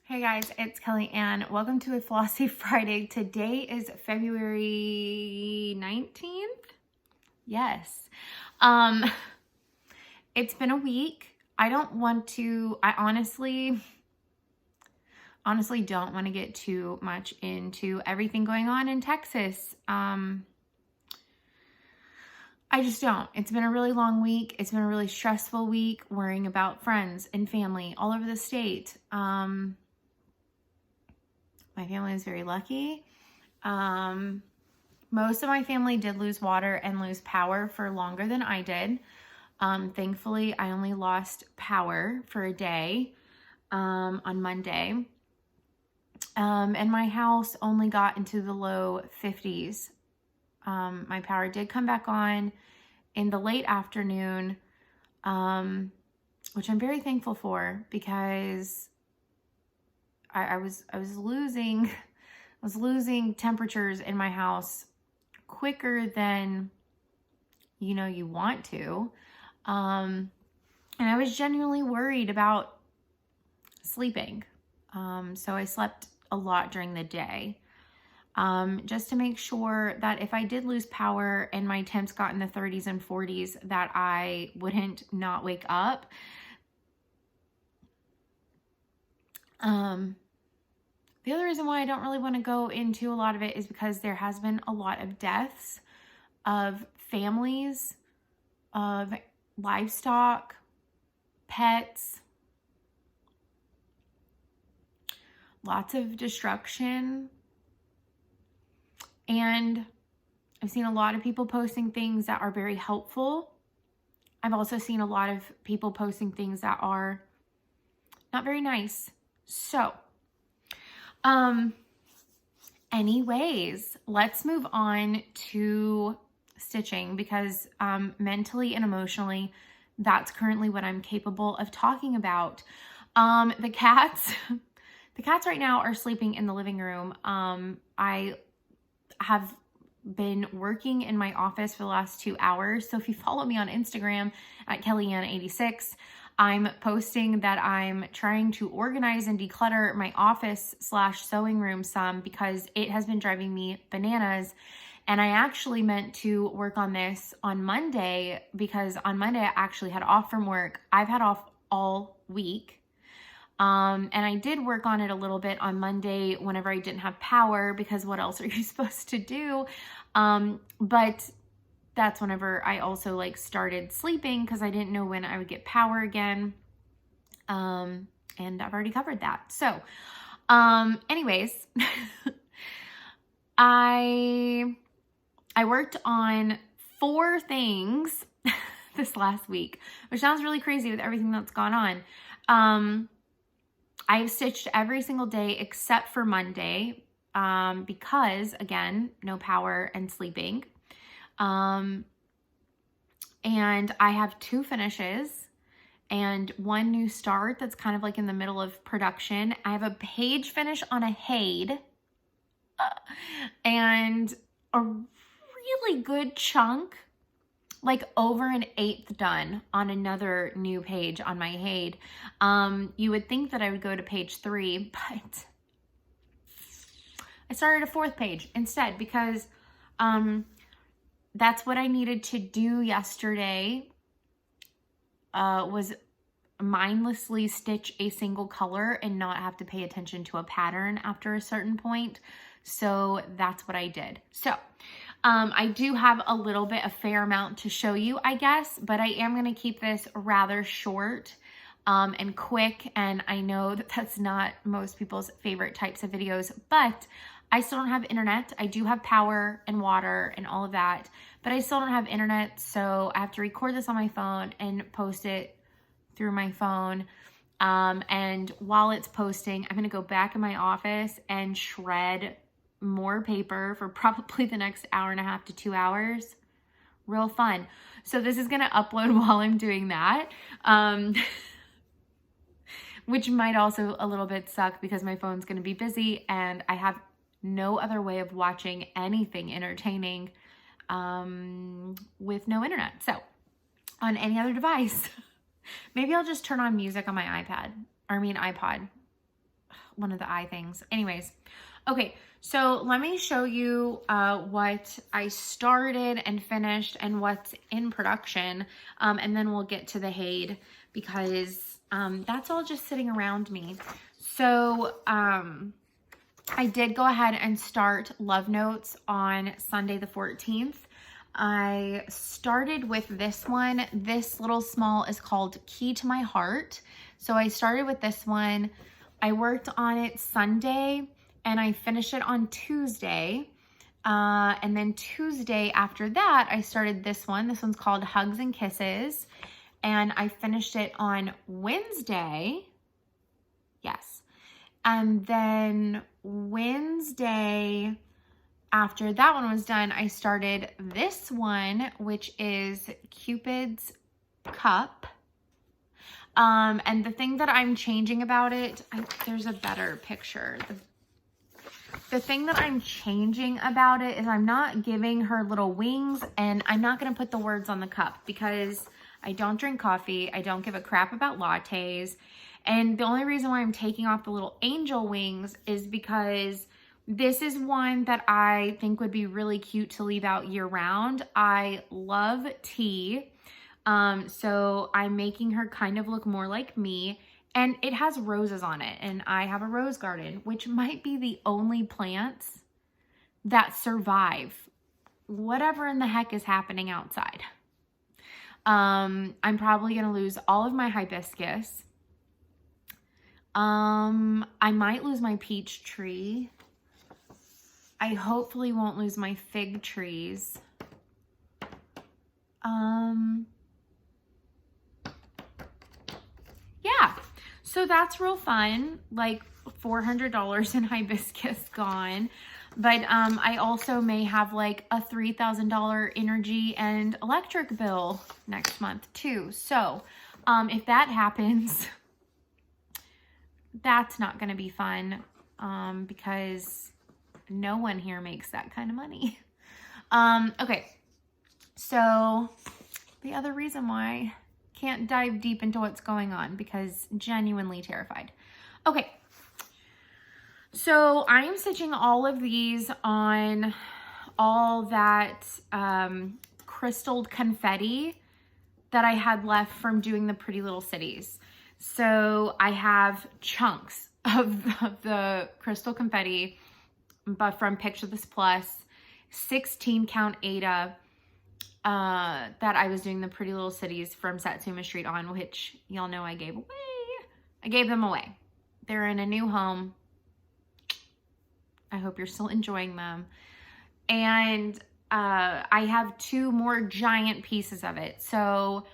Hey guys, it's Kelly and welcome to a Flossy Friday. Today is February 19th. Yes. It's been a week. I honestly don't want to get too much into everything going on in Texas. I just don't. It's been a really long week. It's been a really stressful week worrying about friends and family all over the state. My family is very lucky. Most of my family did lose water and lose power for longer than I did. Thankfully, I only lost power for a day on Monday. And my house only got into the low 50s. My power did come back on in the late afternoon, which I'm very thankful for because I was losing temperatures in my house quicker than you want to. And I was genuinely worried about sleeping. So I slept a lot during the day. Just to make sure that if I did lose power and my temps got in the 30s and 40s, that I wouldn't not wake up. The other reason why I don't really want to go into a lot of it is because there has been a lot of deaths of families, of livestock, pets, lots of destruction. And I've seen a lot of people posting things that are very helpful. I've also seen a lot of people posting things that are not very nice. So, anyways, let's move on to stitching because mentally and emotionally, that's currently what I'm capable of talking about. The cats right now are sleeping in the living room. I have been working in my office for the last 2 hours. So if you follow me on Instagram at KellyAnn86, I'm posting that I'm trying to organize and declutter my office/sewing room some because it has been driving me bananas. And I actually meant to work on this on Monday because on Monday I actually had off from work. I've had off all week. And I did work on it a little bit on Monday whenever I didn't have power because what else are you supposed to do? But that's whenever I also started sleeping because I didn't know when I would get power again. And I've already covered that. So, anyways, I worked on 4 things this last week, which sounds really crazy with everything that's gone on. I've stitched every single day except for Monday, because again, no power and sleeping. And I have 2 finishes and 1 new start that's kind of in the middle of production. I have a page finish on a HAED and a really good chunk, over an 1/8 done on another new page on my HAED. You would think that I would go to page 3, but I started a 4th page instead because that's what I needed to do yesterday, was mindlessly stitch a single color and not have to pay attention to a pattern after a certain point. So that's what I did. So I do have a fair amount to show you, I guess, but I am going to keep this rather short and quick. And I know that that's not most people's favorite types of videos, but I still don't have internet. I do have power and water and all of that, but I still don't have internet. So I have to record this on my phone and post it through my phone. And while it's posting, I'm going to go back in my office and shred more paper for probably the next 1.5 to 2 hours. Real fun. So this is going to upload while I'm doing that. Which might also a little bit suck because my phone's going to be busy and I have no other way of watching anything entertaining with no internet. So on any other device, maybe I'll just turn on music on my iPod. one of the eye things. Anyways, okay, so let me show you what I started and finished and what's in production, and then we'll get to the HAED because that's all just sitting around me. So I did go ahead and start Love Notes on Sunday the 14th. I started with this one. This little small is called Key to My Heart. So I started with this one. I worked on it Sunday and I finished it on Tuesday. And then Tuesday after that, I started this one. This one's called Hugs and Kisses. And I finished it on Wednesday. Yes. And then Wednesday, after that one was done, I started this one, which is Cupid's Cup. And the thing that I'm changing about it, there's a better picture. The thing that I'm changing about it is I'm not giving her little wings, and I'm not going to put the words on the cup because I don't drink coffee. I don't give a crap about lattes. And the only reason why I'm taking off the little angel wings is because this is one that I think would be really cute to leave out year round. I love tea. So I'm making her kind of look more like me, and it has roses on it, and I have a rose garden, which might be the only plants that survive whatever in the heck is happening outside. I'm probably going to lose all of my hibiscus. I might lose my peach tree. I hopefully won't lose my fig trees. Yeah, so that's real fun. Like $400 in hibiscus gone. But I also may have like a $3,000 energy and electric bill next month too. So if that happens, that's not going to be fun because no one here makes that kind of money. Okay, so the other reason why I can't dive deep into what's going on because genuinely terrified. Okay, so I am stitching all of these on all that crystalled confetti that I had left from doing the Pretty Little Cities. So I have chunks of the crystal confetti, but from Picture This Plus, 16 count Ada that I was doing the Pretty Little Cities from Satsuma Street on, which y'all know I gave away. I gave them away. They're in a new home. I hope you're still enjoying them. And I have 2 more giant pieces of it. So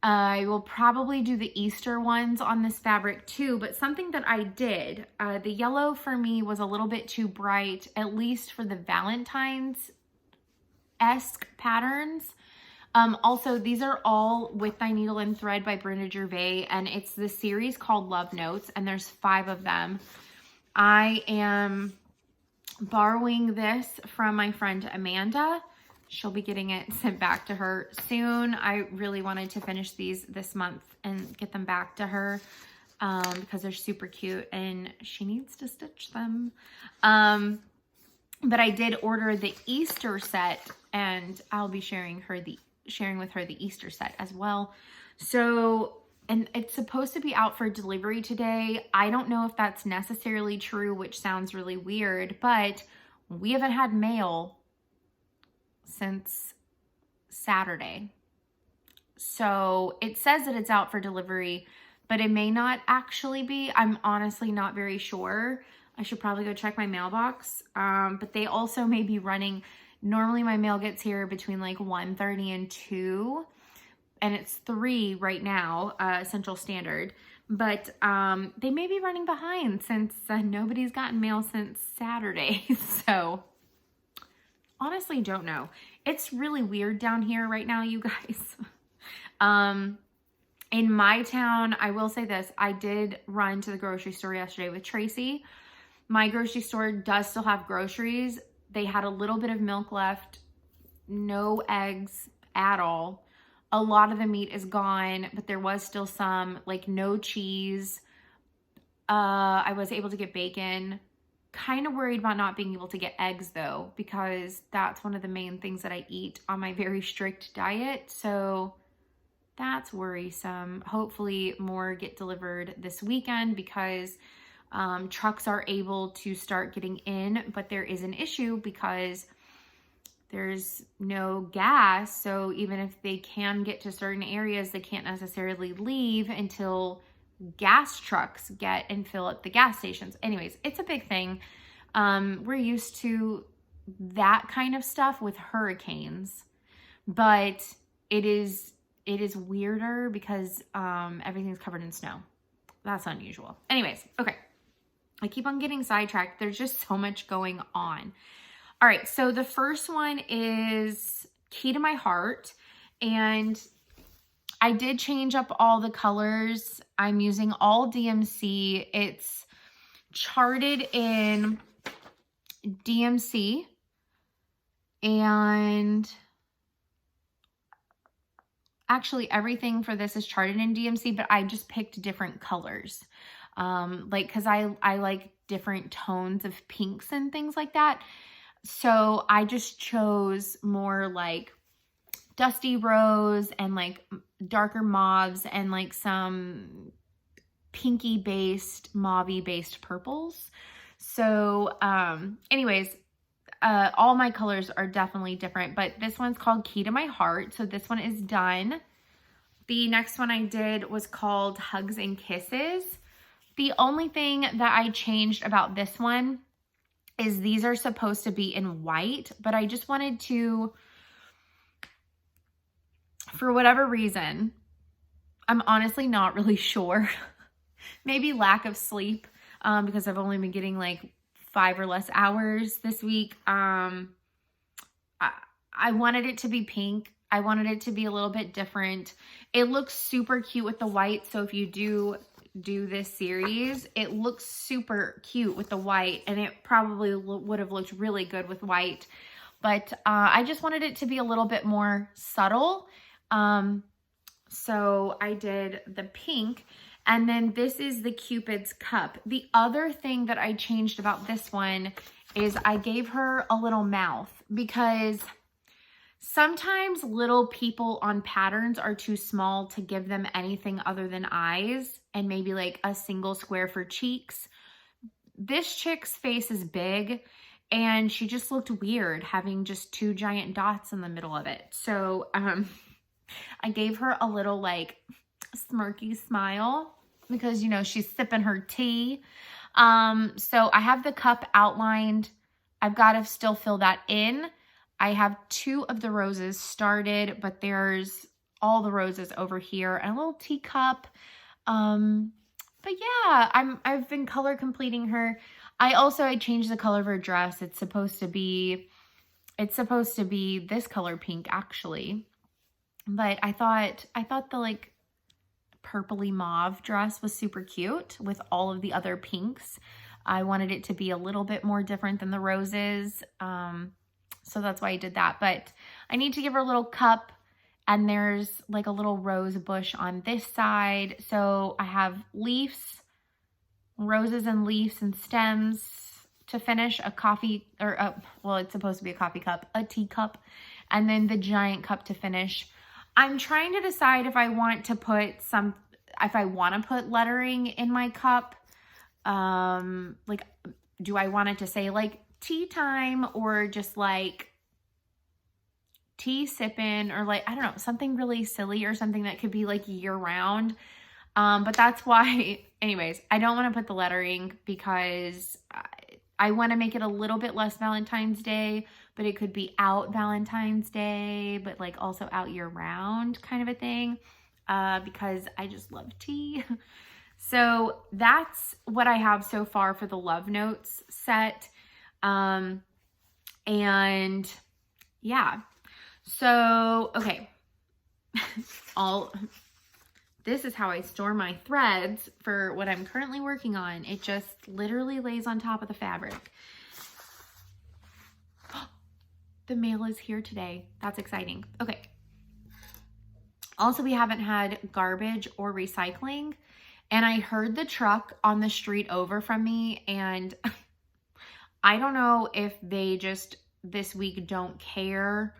I will probably do the Easter ones on this fabric too, but something that I did, the yellow for me was a little bit too bright, at least for the Valentine's-esque patterns. Also, these are all With Thy Needle and Thread by Brenda Gervais, and it's the series called Love Notes, and there's 5 of them. I am borrowing this from my friend Amanda. She'll be getting it sent back to her soon. I really wanted to finish these this month and get them back to her because they're super cute and she needs to stitch them. But I did order the Easter set, and I'll be sharing with her the Easter set as well. So, and it's supposed to be out for delivery today. I don't know if that's necessarily true, which sounds really weird, but we haven't had mail since Saturday. So it says that it's out for delivery, but it may not actually be. I'm honestly not very sure. I should probably go check my mailbox. But they also may be running, normally my mail gets here between like 1:30 and 2, and it's 3 right now, Central Standard. But they may be running behind since nobody's gotten mail since Saturday. So honestly don't know. It's really weird down here right now, you guys. In my town, I will say this, I did run to the grocery store yesterday with Tracy. My grocery store does still have groceries. They had a little bit of milk left, no eggs at all. A lot of the meat is gone, but there was still some, like no cheese. I was able to get bacon. Kind of worried about not being able to get eggs though, because that's one of the main things that I eat on my very strict diet. So that's worrisome. Hopefully more get delivered this weekend because trucks are able to start getting in, but there is an issue because there's no gas. So even if they can get to certain areas, they can't necessarily leave until gas trucks get and fill up the gas stations. Anyways, it's a big thing. We're used to that kind of stuff with hurricanes, but it is weirder because everything's covered in snow. That's unusual. Anyways, okay. I keep on getting sidetracked. There's just so much going on. All right, so the first one is Key to My Heart, and I did change up all the colors. I'm using all DMC. It's charted in DMC, and actually everything for this is charted in DMC, but I just picked different colors. Cause I like different tones of pinks and things like that. So I just chose more like dusty rose and like darker mauves and like some pinky based, mauvey based purples. So, anyways, all my colors are definitely different, but this one's called Key to My Heart. So this one is done. The next one I did was called Hugs and Kisses. The only thing that I changed about this one is these are supposed to be in white, but I just wanted to, for whatever reason, I'm honestly not really sure. Maybe lack of sleep, because I've only been getting like 5 or less hours this week. I wanted it to be pink. I wanted it to be a little bit different. It looks super cute with the white. So if you do this series, it looks super cute with the white, and it probably would have looked really good with white. But I just wanted it to be a little bit more subtle. So I did the pink. And then this is the Cupid's cup. The other thing that I changed about this one is I gave her a little mouth, because sometimes little people on patterns are too small to give them anything other than eyes and maybe like a single square for cheeks. This chick's face is big and she just looked weird having just 2 giant dots in the middle of it. So I gave her a little like smirky smile because, you know, she's sipping her tea. So I have the cup outlined. I've got to still fill that in. I have 2 of the roses started, but there's all the roses over here and a little teacup. But yeah, I've been color completing her. I changed the color of her dress. It's supposed to be this color pink actually. But I thought the like purpley mauve dress was super cute with all of the other pinks. I wanted it to be a little bit more different than the roses. So that's why I did that. But I need to give her a little cup, and there's like a little rose bush on this side. So I have leaves, roses and leaves and stems to finish, a coffee, or well, it's supposed to be a coffee cup, a teacup, and then the giant cup to finish. I'm trying to decide if I want to put lettering in my cup. Like, do I want it to say like tea time, or just like tea sipping, or like, I don't know, something really silly or something that could be like year round. But that's why, anyways, I don't want to put the lettering because I want to make it a little bit less Valentine's Day, but it could be out Valentine's Day, but like also out year round kind of a thing, because I just love tea. So that's what I have so far for the Love Notes set. And yeah, so, okay. This is how I store my threads for what I'm currently working on. It just literally lays on top of the fabric. The mail is here today. That's exciting. Okay. Also, we haven't had garbage or recycling. And I heard the truck on the street over from me, and I don't know if they just this week don't care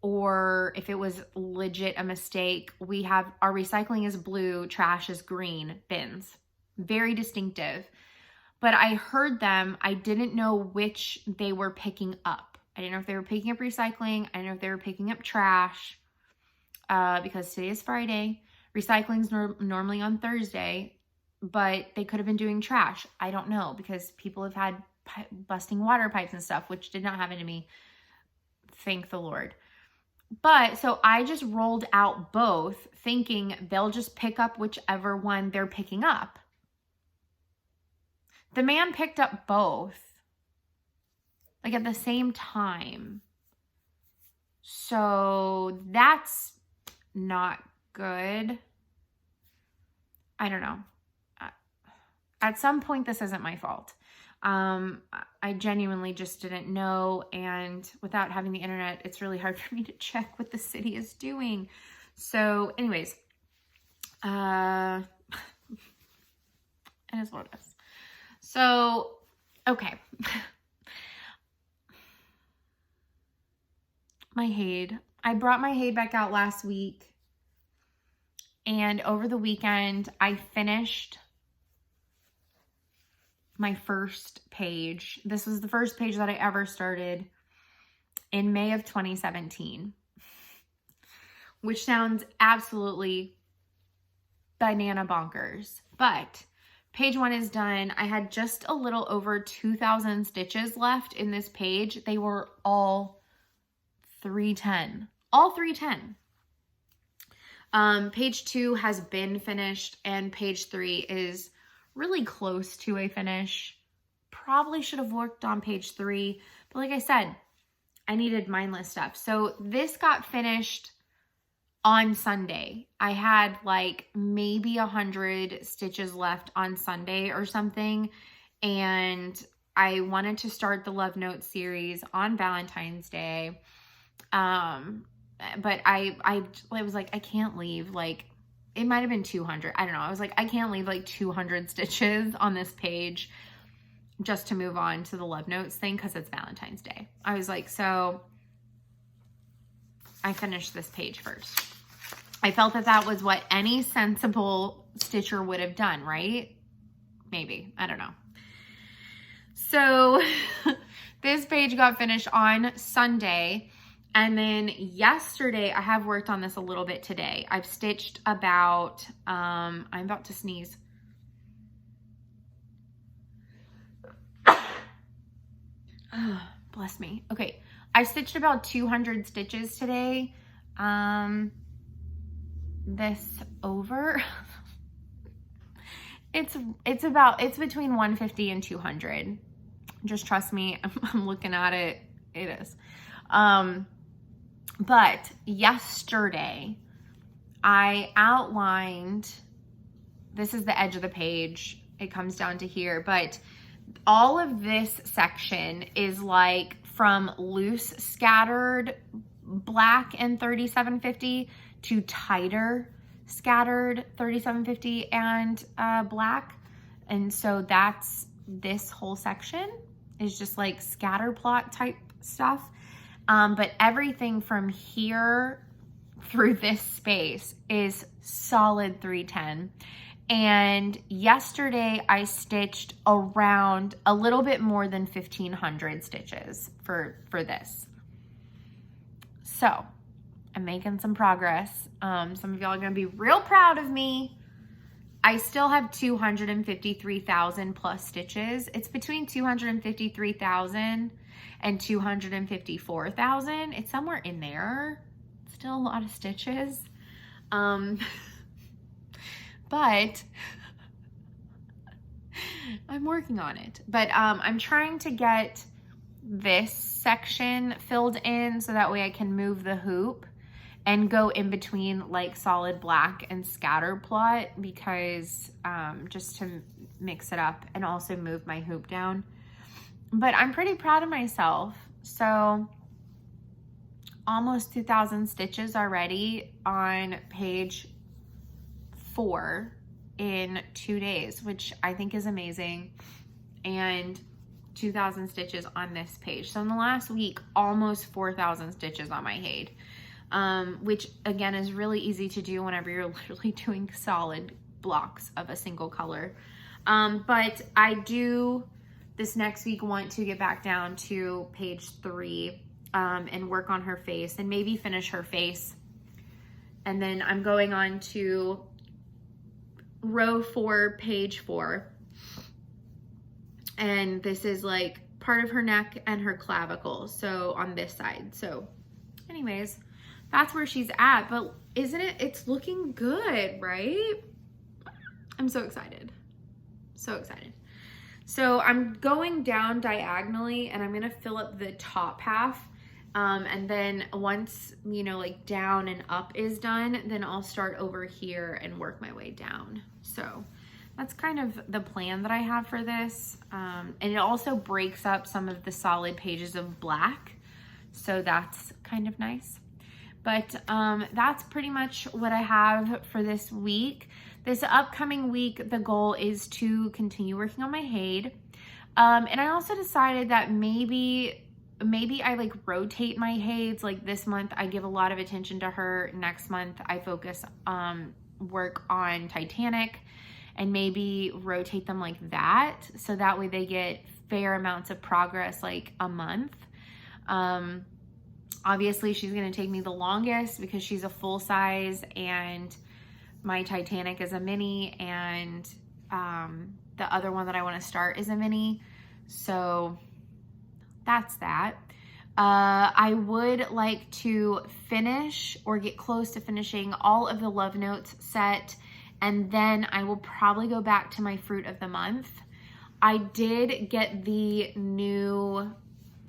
or if it was legit a mistake. We have our recycling is blue, trash is green bins. Very distinctive. But I heard them. I didn't know which they were picking up. I didn't know if they were picking up recycling. I didn't know if they were picking up trash because today is Friday. Recycling's normally on Thursday, but they could have been doing trash. I don't know, because people have had busting water pipes and stuff, which did not happen to me. Thank the Lord. But so I just rolled out both thinking they'll just pick up whichever one they're picking up. The man picked up both, like at the same time. So that's not good. I don't know. At some point, this isn't my fault. I genuinely just didn't know. And without having the internet, it's really hard for me to check what the city is doing. So anyways, it is what it is. So, okay. My HAED. I brought my HAED back out last week. And over the weekend, I finished my first page. This was the first page that I ever started in May of 2017, which sounds absolutely banana bonkers. But page 1 is done. I had just a little over 2,000 stitches left in this page. They were all 310. All 310. Page 2 has been finished, and page 3 is really close to a finish. Probably should have worked on page 3, but like I said, I needed mindless stuff. So this got finished on Sunday. I had like maybe 100 stitches left on Sunday or something, and I wanted to start the Love Note series on Valentine's Day. But I was like, I can't leave, like, it might have been 200. I don't know. I was like, I can't leave like 200 stitches on this page just to move on to the Love Notes thing because it's Valentine's Day. I was like, so I finished this page first. I felt that that was what any sensible stitcher would have done, right? Maybe. I don't know. So this page got finished on Sunday. And then yesterday, I have worked on this a little bit today. I've stitched about, I'm about to sneeze. Oh, bless me. Okay, I stitched about 200 stitches today. This over. It's between 150 and 200. Just trust me, I'm looking at it. It is. But yesterday I outlined, this is the edge of the page. It comes down to here, but all of this section is like from loose scattered black and 3750 to tighter scattered 3750 and black. And so that's, this whole section is just like scatter plot type stuff. But everything from here through this space is solid 310. And yesterday I stitched around a little bit more than 1,500 stitches for this. So I'm making some progress. Some of y'all are gonna be real proud of me. I still have 253,000 plus stitches. It's between 253,000 and 254,000. It's somewhere in there. Still a lot of stitches. But I'm working on it. But I'm trying to get this section filled in so that way I can move the hoop and go in between like solid black and scatter plot, because just to mix it up and also move my hoop down. But I'm pretty proud of myself. So almost 2,000 stitches already on page 4. in 2 days, which I think is amazing. And 2,000 stitches on this page. So in the last week, almost 4,000 stitches on my HAED, which again is really easy to do whenever you're literally doing solid blocks of a single color. But I do this next week want to get back down to page 3 and work on her face and maybe finish her face. And then I'm going on to row 4, page 4. And this is like part of her neck and her clavicle, so on this side. So anyways, that's where she's at. But isn't it, it's looking good, right? I'm so excited. So excited. So I'm going down diagonally and I'm gonna fill up the top half. And then once, you know, like down and up is done, then I'll start over here and work my way down. So that's kind of the plan that I have for this. And it also breaks up some of the solid pages of black. So that's kind of nice. But that's pretty much what I have for this week. This upcoming week, the goal is to continue working on my HAED. And I also decided that maybe I like rotate my HAEDs. Like this month, I give a lot of attention to her. Next month, I focus work on Titanic, and maybe rotate them like that. So that way they get fair amounts of progress, like a month. Obviously she's gonna take me the longest because she's a full size and my Titanic is a mini, and the other one that I wanna start is a mini. So that's that. I would like to finish or get close to finishing all of the Love Notes set, and then I will probably go back to my Fruit of the Month. I did get the new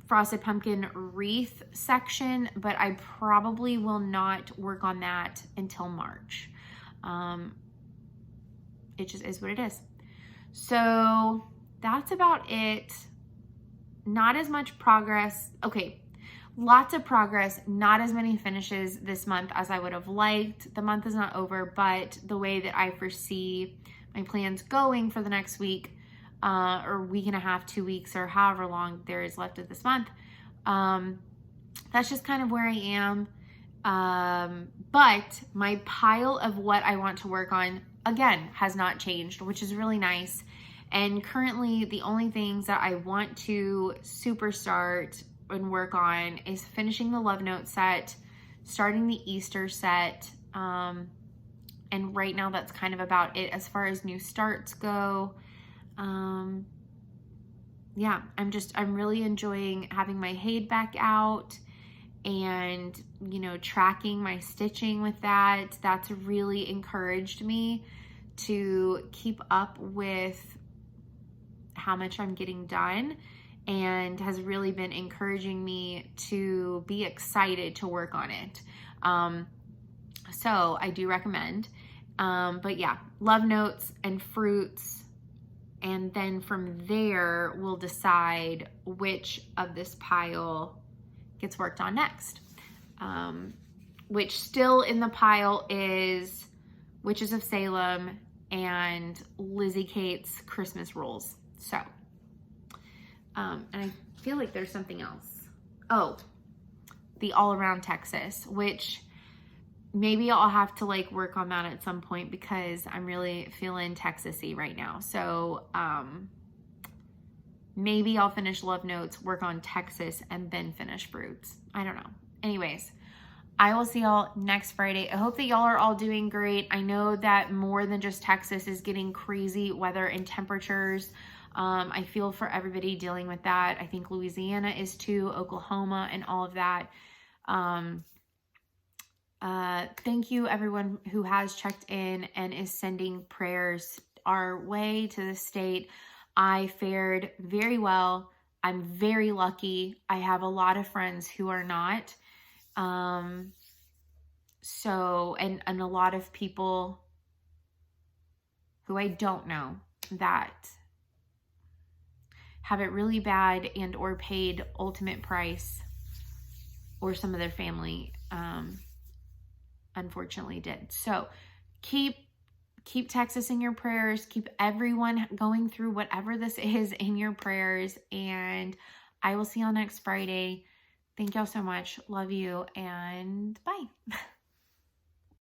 Frosted Pumpkin wreath section, but I probably will not work on that until March. It just is what it is. So that's about it. Not as much progress. Okay, lots of progress, not as many finishes this month as I would have liked. The month is not over, but the way that I foresee my plans going for the next week, or week and a half, 2 weeks, or however long there is left of this month, that's just kind of where I am. But my pile of what I want to work on, again, has not changed, which is really nice. And currently, the only things that I want to super start and work on is finishing the Love Note set, starting the Easter set, and right now that's kind of about it as far as new starts go. Yeah, I'm really enjoying having my HAED back out and, you know, tracking my stitching with that. That's really encouraged me to keep up with how much I'm getting done, and has really been encouraging me to be excited to work on it. So I do recommend. But yeah, Love Notes and Fruits. And then from there, we'll decide which of this pile gets worked on next. Which still in the pile is Witches of Salem and Lizzie Kate's Christmas Rolls. So, and I feel like there's something else. Oh, the All Around Texas, which maybe I'll have to like work on that at some point because I'm really feeling Texas-y right now. So, maybe I'll finish Love Notes, work on Texas, and then finish Fruits. I don't know. Anyways, I will see y'all next Friday. I hope that y'all are all doing great. I know that more than just Texas is getting crazy weather and temperatures. I feel for everybody dealing with that. I think Louisiana is too, Oklahoma, and all of that. Thank you everyone who has checked in and is sending prayers our way to the state. I fared very well. I'm very lucky. I have a lot of friends who are not. So, and a lot of people who I don't know that have it really bad and or paid ultimate price, or some of their family unfortunately did. So keep keep Texas in your prayers. Keep everyone going through whatever this is in your prayers. And I will see y'all next Friday. Thank y'all so much. Love you, and bye.